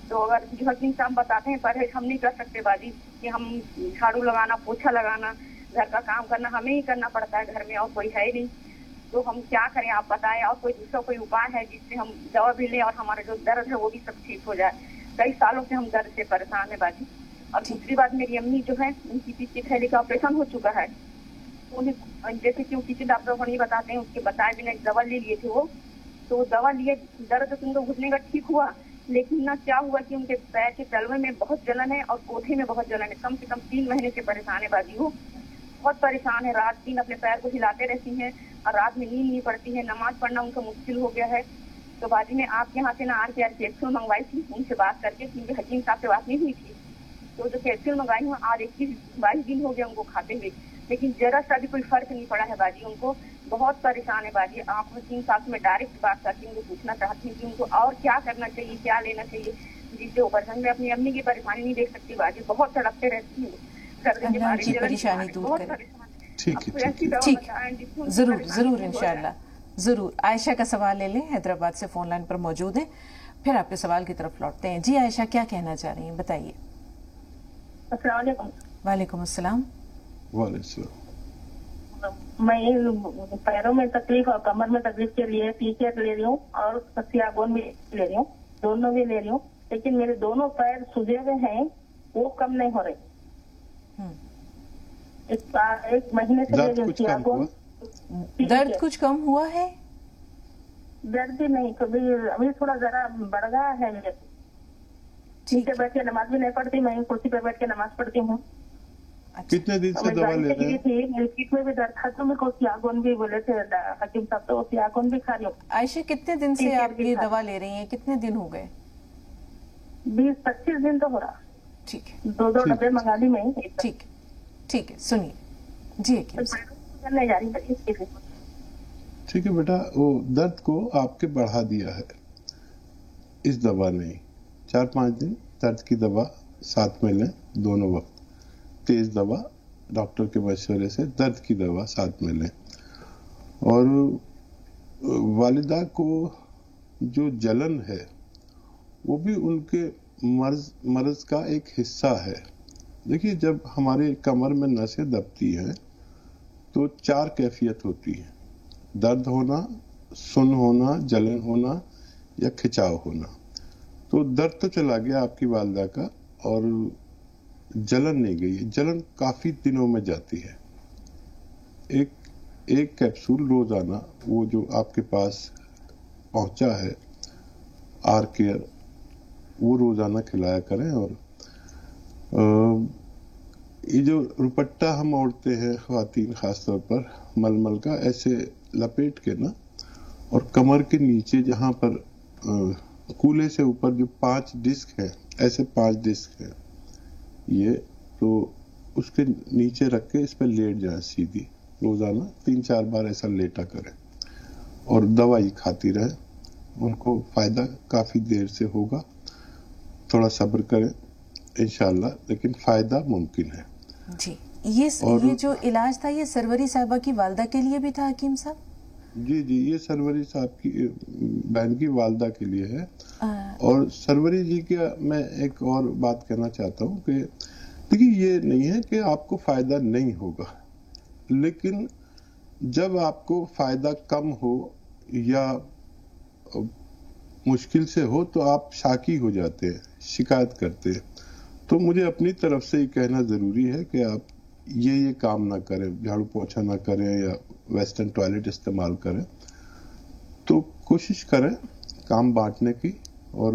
तो अगर जो हकीम साहब बताते हैं परहेज हम नहीं कर सकते बाजी, कि हम झाड़ू लगाना, पोछा लगाना, घर का काम करना हमें ही करना पड़ता है, घर में और कोई है ही नहीं। तो हम क्या करें आप बताएं, और कोई दूसरा कोई उपाय है जिससे हम दवा भी लें और हमारा जो दर्द है वो भी सब ठीक हो जाए। कई सालों से हम दर्द से परेशान है बाजी। और दूसरी बात, मेरी अम्मी जो है उनकी पीछे थैली का ऑपरेशन हो चुका है, उन्हें जैसे कि किसी डॉक्टर को नहीं बताते हैं, उसके बताए बिना एक दवा ले लिए थे वो, तो वो दवा लिए, दर्द तो उनको घुटने का ठीक हुआ, लेकिन ना क्या हुआ कि उनके पैर के तलवे में बहुत जलन है और कोठे में बहुत जलन है। कम से कम 3 महीने से परेशान है बाजी, वो बहुत परेशान है। रात दिन अपने पैर को हिलाते रहती हैं और रात में नींद नहीं पड़ती है, नमाज पढ़ना उनका मुश्किल हो गया है। तो बाजी में आपके यहाँ से ना RKR कैप्सूल मंगवाई थी उनसे बात करके, क्योंकि हकीम साहब से बात नहीं हुई थी। तो जो कैप्सूल मंगाई हूँ आज 21-22 दिन हो गया उनको खाते हुए, लेकिन जरा सा भी कोई फर्क नहीं पड़ा है बाजी। उनको बहुत परेशान है बाजी। आप हकीम साहब से मैं डायरेक्ट बात करके उनको पूछना चाहती हूँ कि उनको और क्या करना चाहिए, क्या लेना चाहिए, जिससे ऑपरेशन में अपनी अम्मी की परेशानी नहीं देख सकती बाजी। बहुत तड़पते रहती हूँ, परेशानी दूर करें। ठीक, जरूर इंशाल्लाह जरूर। आयशा का सवाल ले लें, हैदराबाद से फोन लाइन पर मौजूद है, फिर आपके सवाल की तरफ लौटते हैं। जी आयशा, क्या कहना चाह रही हैं, बताइए। वालेकुम अस्सलाम। मैं पैरों में तकलीफ और कमर में तकलीफ के लिए टीकेट ले रही हूँ और सियागोन भी ले रही हूँ, दोनों भी ले रही हूँ, लेकिन मेरे दोनों पैर सूजे हुए हैं, वो कम नहीं हो रहे। एक महीने से ले रही हूँ सियागोन। दर्द कुछ कम हुआ है? दर्द भी नहीं, कभी अभी थोड़ा जरा बढ़ गया है। नीचे बैठ के नमाज भी नहीं पढ़ती, मैं कुर्सी पे बैठ के नमाज पढ़ती हूँ। कितने दिन से दवा ले रहे हैं? पेट में भी दर्द था, तो मेरे को सियागोन भी बोले थे हकीम साहब, तो सियागोन भी खा रही हूँ। आयशा, कितने दिन से आप ये दवा ले रही हैं, कितने दिन हो गए? 20-25 दिन तो हो रहा। ठीक है, 2 डब्बे मंगा ली मैं। ठीक है, सुनिए जी। नहीं जा रही ठीक है बेटा, वो दर्द को आपके बढ़ा दिया है इस दवा ने। 4-5 दिन दर्द की दवा साथ में लें, दोनों वक्त तेज दवा, डॉक्टर के मशवरे से दर्द की दवा साथ में लें। और वालिदा को जो जलन है वो भी उनके मर्ज का एक हिस्सा है। देखिए, जब हमारे कमर में नसें दबती हैं तो 4 कैफियत होती है, दर्द होना, सुन्न होना, जलन होना या खिंचाव होना। तो दर्द तो चला गया आपकी वालिदा का और जलन नहीं गई। जलन काफी दिनों में जाती है। एक कैप्सूल रोजाना, वो जो आपके पास पहुंचा है RKR, वो रोजाना खिलाया करें। और ये जो दुपट्टा हम ओढ़ते हैं ख्वातीन खासतौर पर मलमल का, ऐसे लपेट के ना, और कमर के नीचे जहां पर कूल्हे से ऊपर जो 5 डिस्क है, ऐसे 5 डिस्क है ये, तो उसके नीचे रख के इस पर लेट जाए सीधी, रोजाना 3-4 बार ऐसा लेटा करें और दवाई खाती रहे। उनको फायदा काफी देर से होगा, थोड़ा सब्र करें इंशाल्लाह, लेकिन फायदा मुमकिन है जी। ये जो इलाज था ये सरवरी साहिबा की वालिदा के लिए भी था हकीम साहब? جی جی، یہ سروری صاحب کی بہن کی والدہ کے لیے ہے. اور سروری جی کا میں ایک اور بات کہنا چاہتا ہوں کہ دیکھیے یہ نہیں ہے کہ آپ کو فائدہ نہیں ہوگا، لیکن جب آپ کو فائدہ کم ہو یا مشکل سے ہو تو آپ شاکی ہو جاتے ہیں، شکایت کرتے ہیں. تو مجھے اپنی طرف سے یہ کہنا ضروری ہے کہ آپ یہ کام نہ کریں، جھاڑو پوچھا نہ کریں یا ویسٹرن ٹوائلٹ استعمال کریں. تو کوشش کریں کام بانٹنے کی اور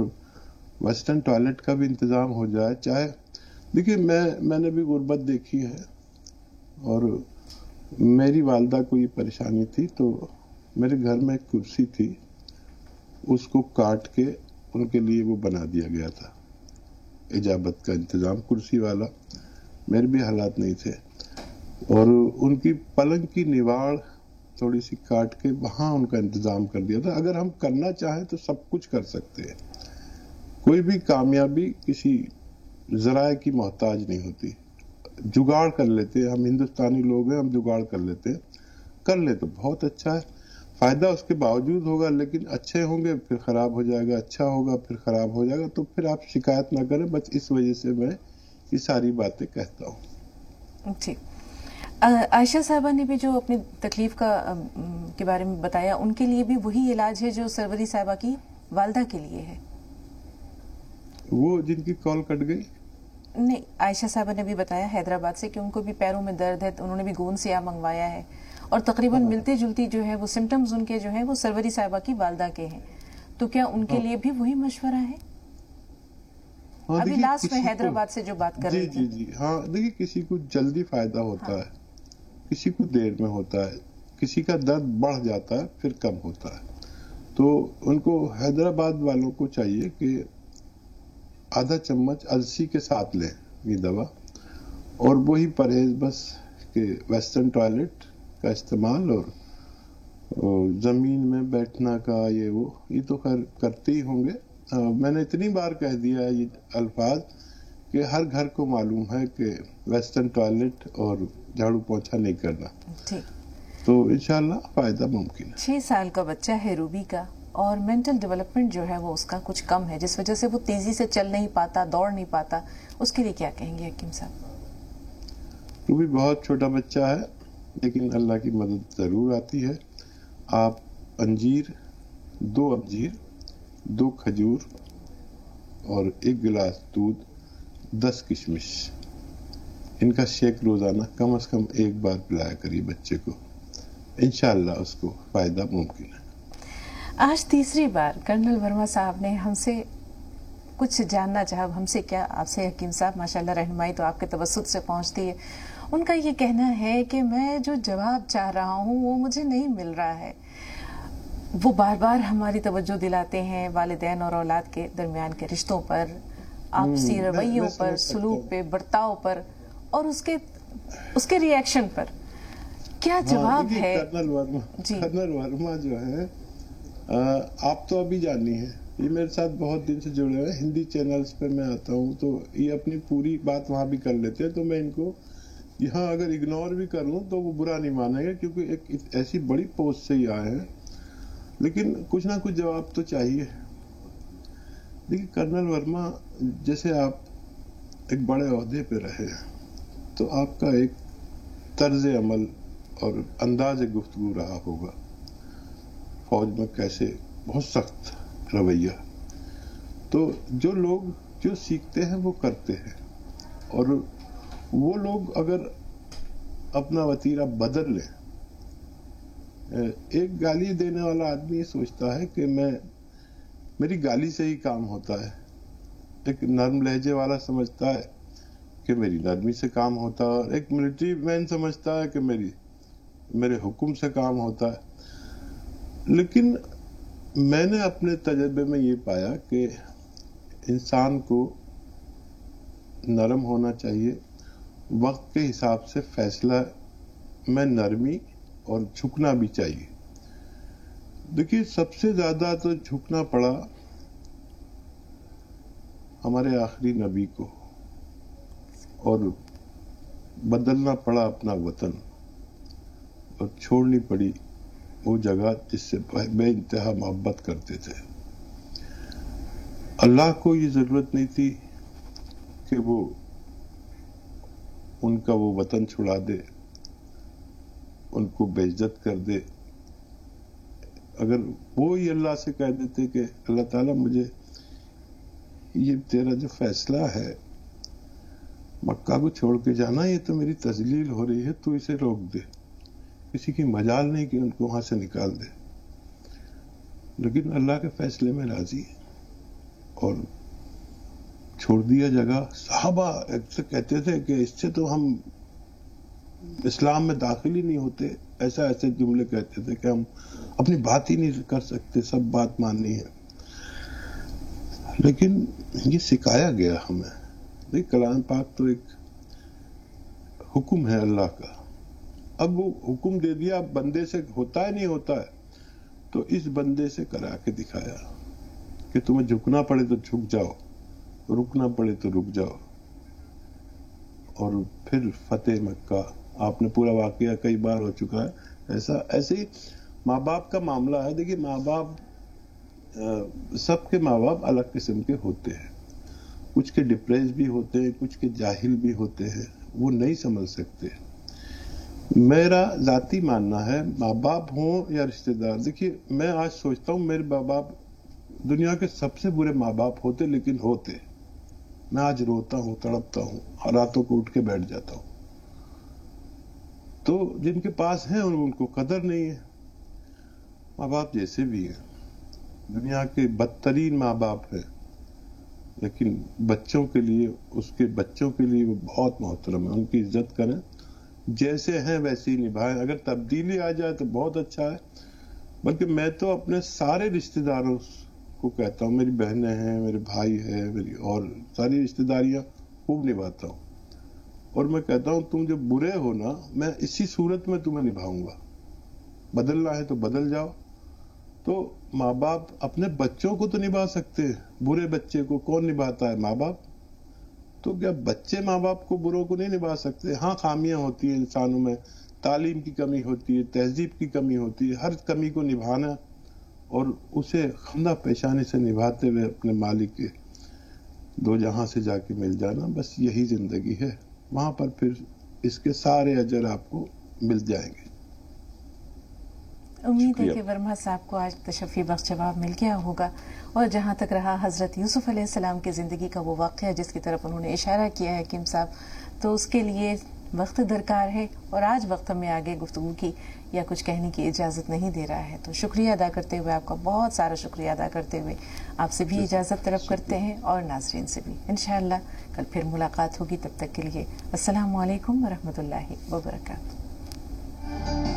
ویسٹرن ٹوائلٹ کا بھی انتظام ہو جائے. چاہے دیکھیے میں نے بھی غربت دیکھی ہے اور میری والدہ کو یہ پریشانی تھی تو میرے گھر میں ایک کرسی تھی، اس کو کاٹ کے ان کے لیے وہ بنا دیا گیا تھا اجابت کا انتظام کرسی والا. میرے بھی حالات نہیں تھے اور ان کی پلنگ کی نیواڑ تھوڑی سی کاٹ کے وہاں ان کا انتظام کر دیا تھا. اگر ہم کرنا چاہیں تو سب کچھ کر سکتے ہیں. کوئی بھی کامیابی کسی ذرائع کی محتاج نہیں ہوتی. جگاڑ کر لیتے ہیں، ہم ہندوستانی لوگ ہیں، ہم جگاڑ کر لیتے ہیں. کر لے تو بہت اچھا ہے، فائدہ اس کے باوجود ہوگا، لیکن اچھے ہوں گے پھر خراب ہو جائے گا، اچھا ہوگا پھر خراب ہو جائے گا. تو پھر آپ شکایت نہ کریں. بس اس وجہ سے میں یہ ساری باتیں کہتا ہوں. جی، عائشہ صاحبہ نے بھی جو اپنی تکلیف کے بارے میں بتایا، ان کے لیے بھی وہی علاج ہے جو سروری صاحبہ کی والدہ کے لیے ہے؟ وہ جن کی کال کٹ گئی؟ نہیں، عائشہ صاحبہ نے بھی بتایا حیدرآباد سے کہ ان کو بھی پیروں میں درد ہے، انہوں نے بھی گون سیاہ منگوایا ہے اور تقریباً ملتی جلتی جو ہے وہ سمٹمز ان کے جو ہیں وہ سروری صاحبہ کی والدہ کے ہیں. تو کیا ان کے لیے بھی وہی مشورہ ہے؟ ابھی لاسٹ میں حیدرآباد سے جو بات کر رہی تھی. جی ہاں، دیکھیے کسی کو جلدی فائدہ ہوتا ہے، کسی کو دیر میں ہوتا ہے، کسی کا درد بڑھ جاتا ہے پھر کم ہوتا ہے. تو ان کو حیدرآباد والوں کو چاہیے کہ آدھا چمچ السی کے ساتھ لیں یہ دوا، اور وہی پرہیز بس کہ ویسٹرن ٹوائلٹ کا استعمال اور زمین میں بیٹھنا کا یہ تو خیر کرتے ہی ہوں گے. میں نے اتنی بار کہہ دیا ہے یہ الفاظ کہ ہر گھر کو معلوم ہے کہ ویسٹرن ٹوائلٹ اور جھاڑو پوچھا نہیں کرنا. تو انشاءاللہ فائدہ ممکن ہے. 6 سال کا بچہ ہے روبی کا، اور مینٹل ڈیولپمنٹ جو ہے وہ اس کا کچھ کم ہے، جس وجہ سے وہ تیزی سے چل نہیں پاتا، دوڑ نہیں پاتا. اس کے لیے کیا کہیں گے حکیم صاحب؟ روبی بہت چھوٹا بچہ ہے لیکن اللہ کی مدد ضرور آتی ہے. آپ 2 انجیر 2 کھجور اور 1 گلاس دودھ 10 کشمش، ان کا شیک روزانہ کم از کم 1 بار پلایا کریے بچے کو. انشاءاللہ اس کو فائدہ ممکن ہے. آج تیسری بار کرنل ورما صاحب نے ہم سے کچھ جاننا چاہا. ہم سے کیا، آپ سے حکیم صاحب ماشاءاللہ رہنمائی تو آپ کے توسط سے پہنچتی ہے. ان کا یہ کہنا ہے کہ میں جو جواب چاہ رہا ہوں وہ مجھے نہیں مل رہا ہے. وہ بار بار ہماری توجہ دلاتے ہیں والدین اور اولاد کے درمیان کے رشتوں پر، آپسی رویوں پر، سلوک پہ، برتاؤ پر، اور اس کے ری ایکشن پر. کیا جواب ہے؟ کرنل ورما جو ہے، آپ تو ابھی جانی ہے، یہ میرے ساتھ بہت دن سے جڑے ہوئے. ہندی چینلز پہ میں آتا ہوں تو یہ اپنی پوری بات وہاں بھی کر لیتے ہیں. تو میں ان کو یہاں اگر اگنور بھی کروں تو وہ برا نہیں مانیں گے، کیونکہ ایک ایسی بڑی پوسٹ سے ہی آئے ہیں. لیکن کچھ نہ کچھ جواب تو چاہیے. دیکھیے کرنل ورما، جیسے آپ ایک بڑے عہدے پہ رہے تو آپ کا ایک طرز عمل اور انداز گفتگو رہا ہوگا. فوج میں کیسے بہت سخت رویہ. تو جو لوگ جو سیکھتے ہیں وہ کرتے ہیں، اور وہ لوگ اگر اپنا وتیرہ بدل لیں. ایک گالی دینے والا آدمی یہ سوچتا ہے کہ میری گالی سے ہی کام ہوتا ہے. ایک نرم لہجے والا سمجھتا ہے کہ میری نرمی سے کام ہوتا ہے، اور ایک ملٹری مین سمجھتا ہے کہ میرے حکم سے کام ہوتا ہے. لیکن میں نے اپنے تجربے میں یہ پایا کہ انسان کو نرم ہونا چاہیے. وقت کے حساب سے فیصلہ میں نرمی اور جھکنا بھی چاہیے. دیکھیے سب سے زیادہ تو جھکنا پڑا ہمارے آخری نبی کو، اور بدلنا پڑا اپنا وطن، اور چھوڑنی پڑی وہ جگہ جس سے بے انتہا محبت کرتے تھے. اللہ کو یہ ضرورت نہیں تھی کہ وہ ان کا وہ وطن چھڑا دے, ان کو بے عزت کر دے. اگر وہ ہی اللہ سے کہہ دیتے کہ اللہ تعالیٰ مجھے یہ تیرا جو فیصلہ ہے مکہ کو چھوڑ کے جانا, یہ تو میری تذلیل ہو رہی ہے, تو اسے روک دے. کسی کی مجال نہیں کہ ان کو وہاں سے نکال دے. لیکن اللہ کے فیصلے میں راضی ہے اور چھوڑ دیا جگہ. صحابہ ایسے کہتے تھے کہ اس سے تو ہم اسلام میں داخل ہی نہیں ہوتے, ایسے جملے کہتے تھے کہ ہم اپنی بات ہی نہیں کر سکتے, سب بات ماننی ہے. لیکن یہ سکھایا گیا ہمیں. دیکھ, کلام پاک تو ایک حکم ہے اللہ کا. اب وہ حکم دے دیا, اب بندے سے ہوتا ہے نہیں ہوتا ہے, تو اس بندے سے کرا کے دکھایا کہ تمہیں جھکنا پڑے تو جھک جاؤ, رکنا پڑے تو رک جاؤ. اور پھر فتح مکہ, آپ نے پورا واقعہ کئی بار ہو چکا ہے. ایسے ہی ماں باپ کا معاملہ ہے. دیکھیے, ماں باپ, سب کے ماں باپ الگ قسم کے ہوتے ہیں. کچھ کے ڈپریس بھی ہوتے ہیں, کچھ کے جاہل بھی ہوتے ہیں, وہ نہیں سمجھ سکتے. میرا ذاتی ماننا ہے, ماں باپ ہوں یا رشتہ دار, دیکھیے میں آج سوچتا ہوں میرے ماں باپ دنیا کے سب سے برے ماں باپ ہوتے, لیکن ہوتے. میں آج روتا ہوں, تڑپتا ہوں, راتوں کو اٹھ کے بیٹھ جاتا ہوں. تو جن کے پاس ہیں ان کو قدر نہیں ہے. ماں باپ جیسے بھی ہیں, دنیا کے بدترین ماں باپ ہیں, لیکن بچوں کے لیے, اس کے بچوں کے لیے وہ بہت محترم ہے. ان کی عزت کریں, جیسے ہیں ویسے ہی نبھائیں. اگر تبدیلی آ جائے تو بہت اچھا ہے. بلکہ میں تو اپنے سارے رشتہ داروں کو کہتا ہوں, میری بہنیں ہیں, میرے بھائی ہیں, میری اور ساری رشتہ داریاں خوب نبھاتا ہوں. اور میں کہتا ہوں تم جو برے ہو نا, میں اسی صورت میں تمہیں نبھاؤں گا. بدلنا ہے تو بدل جاؤ. تو ماں باپ اپنے بچوں کو تو نبھا سکتے ہیں, برے بچے کو کون نبھاتا ہے؟ ماں باپ. تو کیا بچے ماں باپ کو بروں کو نہیں نبھا سکتے؟ ہاں, خامیاں ہوتی ہیں انسانوں میں, تعلیم کی کمی ہوتی ہے, تہذیب کی کمی ہوتی ہے. ہر کمی کو نبھانا اور اسے خندہ پیشانی سے نبھاتے ہوئے اپنے مالک کے دو جہاں سے جا کے مل جانا, بس یہی زندگی ہے. وہاں پر پھر اس کے سارے اجر آپ کو مل جائیں گے. امید ہے کہ ورما صاحب کو آج تشفی بخش جواب مل گیا ہوگا. اور جہاں تک رہا حضرت یوسف علیہ السلام کی زندگی کا وہ واقعہ جس کی طرف انہوں نے اشارہ کیا ہے حکیم صاحب, تو اس کے لیے وقت درکار ہے, اور آج وقت ہمیں آگے گفتگو کی یا کچھ کہنے کی اجازت نہیں دے رہا ہے. تو شکریہ ادا کرتے ہوئے, آپ کا بہت سارا شکریہ ادا کرتے ہوئے آپ سے بھی اجازت طلب کرتے ہیں, اور ناظرین سے بھی. انشاءاللہ کل پھر ملاقات ہوگی. تب تک کے لیے السلام علیکم ورحمۃ اللہ وبرکاتہ.